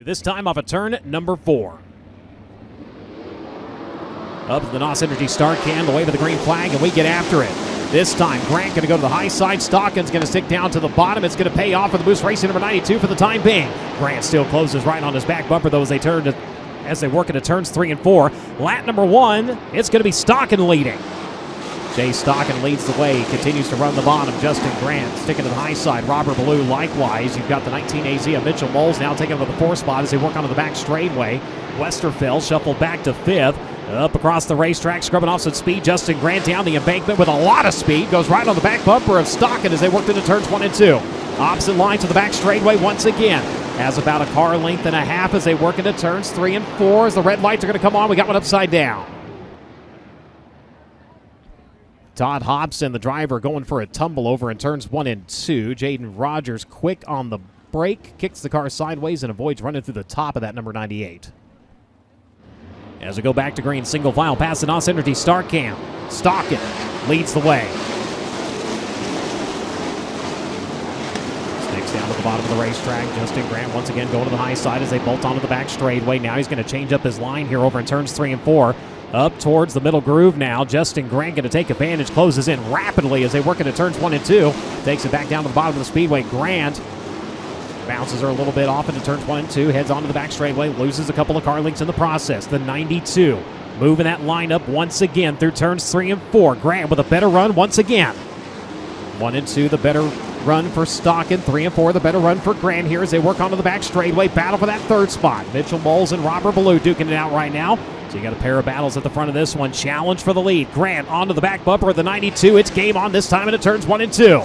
This time off of turn number 4. Up to the NOS Energy start cam, the wave of the green flag, and we get after it. This time, Grant going to go to the high side. Stocken's going to stick down to the bottom. It's going to pay off for the Boost Racing number 92 for the time being. Grant still closes right on his back bumper, though, as they work into turns 3 and 4. Lap number 1, it's going to be Stocken leading. Jay Stocken leads the way, continues to run the bottom. Justin Grant sticking to the high side. Robert Ballou likewise. You've got the 19 AZ of Mitchell-Moles now taking over the 4th spot as they work onto the back straightaway. Westerfeld shuffled back to 5th. Up across the racetrack, scrubbing off some speed. Justin Grant down the embankment with a lot of speed. Goes right on the back bumper of Stocken as they worked into turns 1 and 2. Opposite line to the back straightaway once again. Has about a car length and a half as they work into turns 3 and 4. As the red lights are going to come on, we got one upside down. Todd Hobson, the driver, going for a tumble over in turns 1 and 2. Jaden Rogers quick on the brake, kicks the car sideways and avoids running through the top of that number 98. As we go back to green, single file past the NOS Energy start cam. Stocken leads the way. Sticks down to the bottom of the racetrack. Justin Grant once again going to the high side as they bolt onto the back straightaway. Now he's going to change up his line here over in turns 3 and 4. Up towards the middle groove now. Justin Grant going to take advantage, closes in rapidly as they work into turns 1 and 2. Takes it back down to the bottom of the speedway. Grant bounces her a little bit off into turns 1 and 2. Heads onto the back straightaway. Loses a couple of car links in the process. The 92 moving that lineup once again through turns 3 and 4. Grant with a better run once again. 1 and 2 the better run for Stocken. 3 and 4 the better run for Grant here as they work onto the back straightaway. Battle for that 3rd spot. Mitchell-Moles and Robert Ballou duking it out right now. So you got a pair of battles at the front of this one. Challenge for the lead. Grant onto the back bumper of the 92. It's game on this time into turns 1 and 2.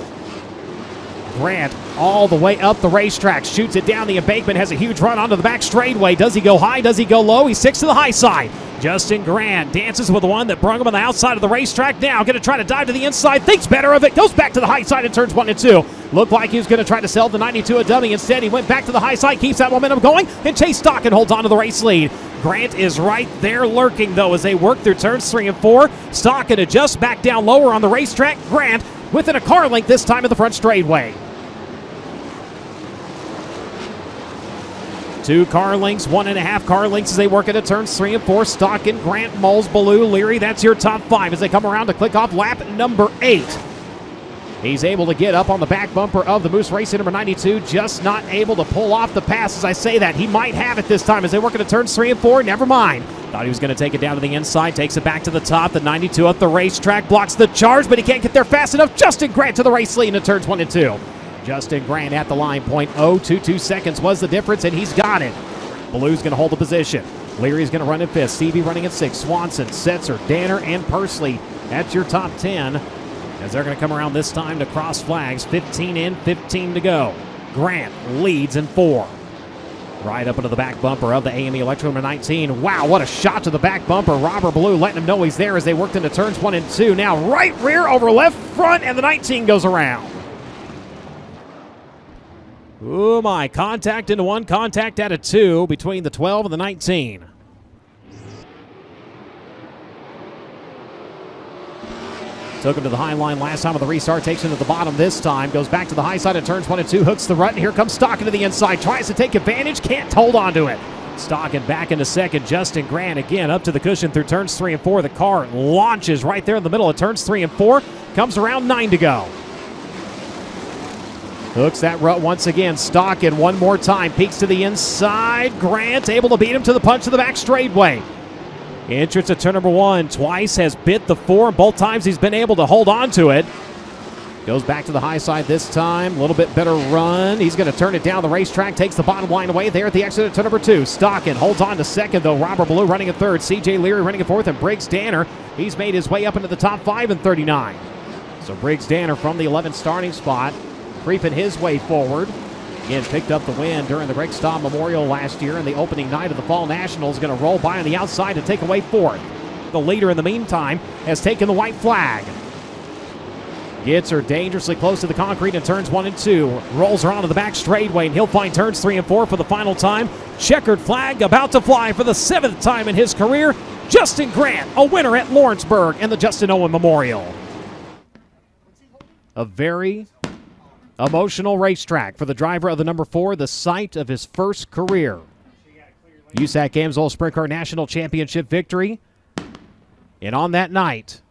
Grant all the way up the racetrack. Shoots it down the embankment. Has a huge run onto the back straightaway. Does he go high? Does he go low? He sticks to the high side. Justin Grant dances with the one that brung him on the outside of the racetrack. Now going to try to dive to the inside. Thinks better of it. Goes back to the high side in turns 1 and 2. Looked like he was going to try to sell the 92 a dummy. Instead, he went back to the high side. Keeps that momentum going. And Chase Stocken holds on to the race lead. Grant is right there lurking, though, as they work through turns 3 and 4. Stocken adjusts back down lower on the racetrack. Grant within a car length this time at the front straightaway. 2 car lengths, 1.5 car lengths as they work into turns 3 and 4. Stocken, Grant, Moles, Ballou, Leary. That's your top 5 as they come around to click off lap number 8. He's able to get up on the back bumper of the Moose Racing number 92, just not able to pull off the pass. As I say that, he might have it this time as they work into turns 3 and 4. Never mind. Thought he was going to take it down to the inside, takes it back to the top. The 92 up the racetrack, blocks the charge, but he can't get there fast enough. Justin Grant to the race lead into turns 1 and 2. Justin Grant at the line, 0.022 seconds was the difference, and he's got it. Ballou's going to hold the position. Leary's going to run in 5th. Stevie running at 6th. Swanson, Setzer, Danner, and Pursley. That's your top 10. As they're going to come around this time to cross flags. 15 in, 15 to go. Grant leads in 4. Right up into the back bumper of the AME Electro number 19. Wow, what a shot to the back bumper. Robert Ballou letting him know he's there as they worked into turns 1 and 2. Now right rear over left front, and the 19 goes around. Oh my, contact into 1, contact out of 2 between the 12 and the 19. Took him to the high line last time on the restart, takes him to the bottom this time, goes back to the high side of turns 1 and 2, hooks the rut, and here comes Stocken to the inside, tries to take advantage, can't hold on to it. Stocken back into 2nd, Justin Grant again up to the cushion through turns 3 and 4. The car launches right there in the middle of turns 3 and 4, comes around 9 to go. Hooks that rut once again. Stocken one more time. Peeks to the inside. Grant able to beat him to the punch to the back straightaway. Entrance at turn number 1. Twice has bit the 4, and both times he's been able to hold on to it. Goes back to the high side this time. A little bit better run. He's going to turn it down the racetrack. Takes the bottom line away there at the exit at turn number 2. Stocken holds on to 2nd, though. Robert Ballou running at 3rd. CJ Leary running at 4th, and Briggs Danner. He's made his way up into the top 5 in 39. So Briggs Danner from the 11th starting spot, creeping his way forward. Again, picked up the win during the Greg Staub Memorial last year, and the opening night of the Fall Nationals going to roll by on the outside to take away 4th. The leader, in the meantime, has taken the white flag. Gets her dangerously close to the concrete in turns 1 and 2. Rolls her onto the back straightaway, and he'll find turns 3 and 4 for the final time. Checkered flag about to fly for the 7th time in his career. Justin Grant, a winner at Lawrenceburg and the Justin Owen Memorial. A very emotional racetrack for the driver of the number 4, the site of his first career USAC AMSOIL Sprint Car National Championship victory. And on that night,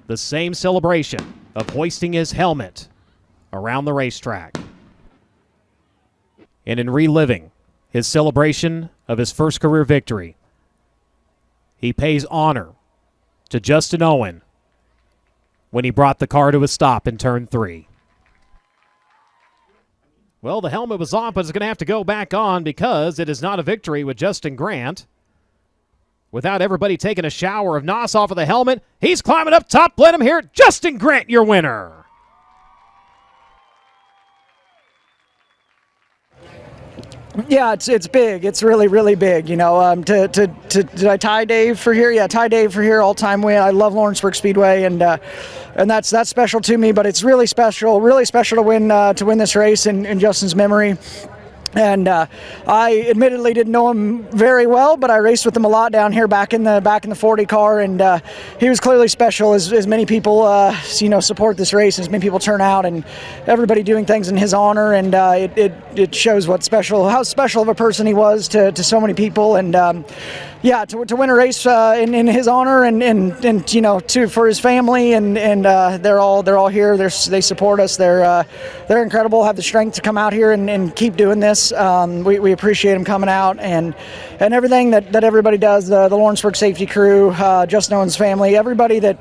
the same celebration of hoisting his helmet around the racetrack. And in reliving his celebration of his first career victory, he pays honor to Justin Owen when he brought the car to a stop in turn 3. Well, the helmet was off, but it's going to have to go back on because it is not a victory with Justin Grant. Without everybody taking a shower of NOS off of the helmet, he's climbing up top. Let him hear it. Justin Grant, your winner. Yeah, it's big. It's really, really big. You know, did I tie Dave for here? Yeah, tie Dave for here, all-time win. I love Lawrenceburg Speedway, and that's special to me. But it's really special to win this race in Justin's memory. And I admittedly didn't know him very well, but I raced with him a lot down here back in the 40 car, and he was clearly special. As many people support this race, as many people turn out, and everybody doing things in his honor, and it shows how special of a person he was to so many people, and to win a race in his honor, and for his family, and they're all here. They support us. They're incredible. Have the strength to come out here and keep doing this. We appreciate him coming out and everything that everybody does. The Lawrenceburg safety crew, Justin Owen's family, everybody that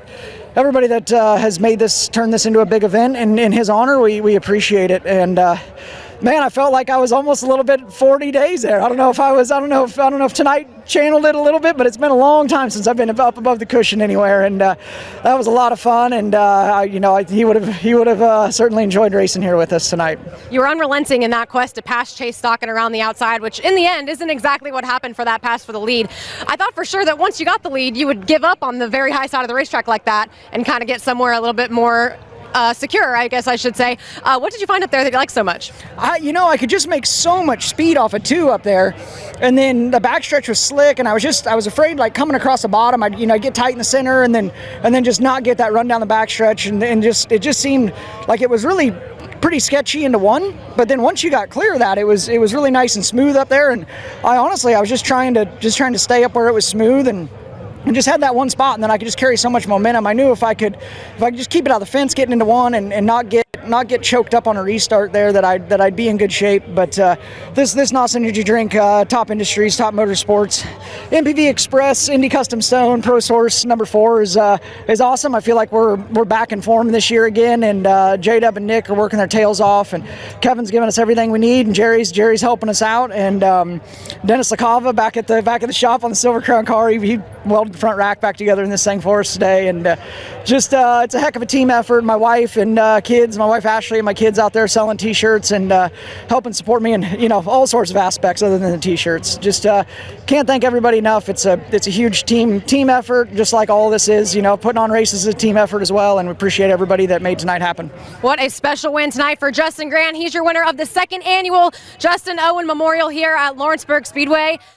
has turned this into a big event in his honor. We appreciate it. And man, I felt like I was almost a little bit 40 days there. I don't know if tonight channeled it a little bit, but it's been a long time since I've been up above the cushion anywhere, and that was a lot of fun. And he would have certainly enjoyed racing here with us tonight. You were unrelenting in that quest to pass Chase Stockton around the outside, which in the end isn't exactly what happened for that pass for the lead. I thought for sure that once you got the lead, you would give up on the very high side of the racetrack like that and kind of get somewhere a little bit more secure, I guess I should say. What did you find up there that you liked so much? I could just make so much speed off of 2 up there, and then the backstretch was slick, and I was afraid, like, coming across the bottom, I'd get tight in the center, and then just not get that run down the backstretch, and it just seemed like it was really pretty sketchy into 1. But then once you got clear of that, it was really nice and smooth up there, and I was just trying to stay up where it was smooth, and just had that one spot, and then I could just carry so much momentum. I knew if I could just keep it out of the fence, getting into 1, and not get choked up on a restart there, that I'd be in good shape. But this NOS energy drink, Top Industries, Top Motorsports, MPV Express, Indy Custom Stone, Pro Source number 4 is awesome. I feel like we're back in form this year again, and J-Dub and Nick are working their tails off, and Kevin's giving us everything we need, and Jerry's helping us out, and Dennis LaCava back at the shop on the Silver Crown car. He welded the front rack back together in this thing for us today, and it's a heck of a team effort. My wife and kids, my wife Ashley and my kids out there selling t-shirts and helping support me in all sorts of aspects other than the t-shirts. Just can't thank everybody enough. It's a huge team effort, just like all of this is. Putting on races is a team effort as well, and we appreciate everybody that made tonight happen. What a special win tonight for Justin Grant. He's your winner of the 2nd annual Justin Owen Memorial here at Lawrenceburg Speedway.